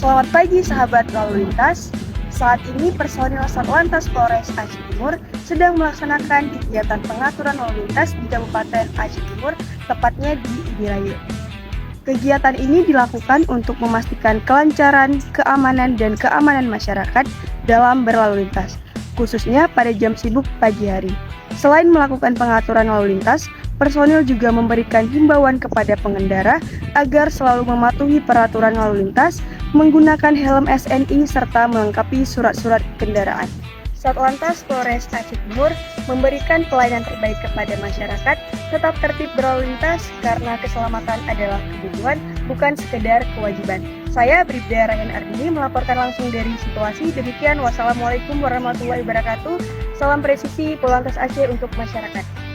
Selamat pagi sahabat lalu lintas. Saat ini personil Satlantas Polres Aceh Timur sedang melaksanakan kegiatan pengaturan lalu lintas di Kabupaten Aceh Timur, tepatnya di Ibiraya. Kegiatan ini dilakukan untuk memastikan kelancaran, keamanan, dan keamanan masyarakat dalam berlalu lintas, khususnya pada jam sibuk pagi hari. Selain melakukan pengaturan lalu lintas, personil juga memberikan himbauan kepada pengendara agar selalu mematuhi peraturan lalu lintas, menggunakan helm SNI, serta melengkapi surat-surat kendaraan. Satlantas Polres Aceh Timur memberikan pelayanan terbaik kepada masyarakat, tetap tertib berlalu lintas karena keselamatan adalah kebutuhan, bukan sekedar kewajiban. Saya Bribda Rayhan Ardini melaporkan langsung dari situasi. Demikian, wassalamualaikum warahmatullahi wabarakatuh. Salam presisi Polantas Aceh untuk masyarakat.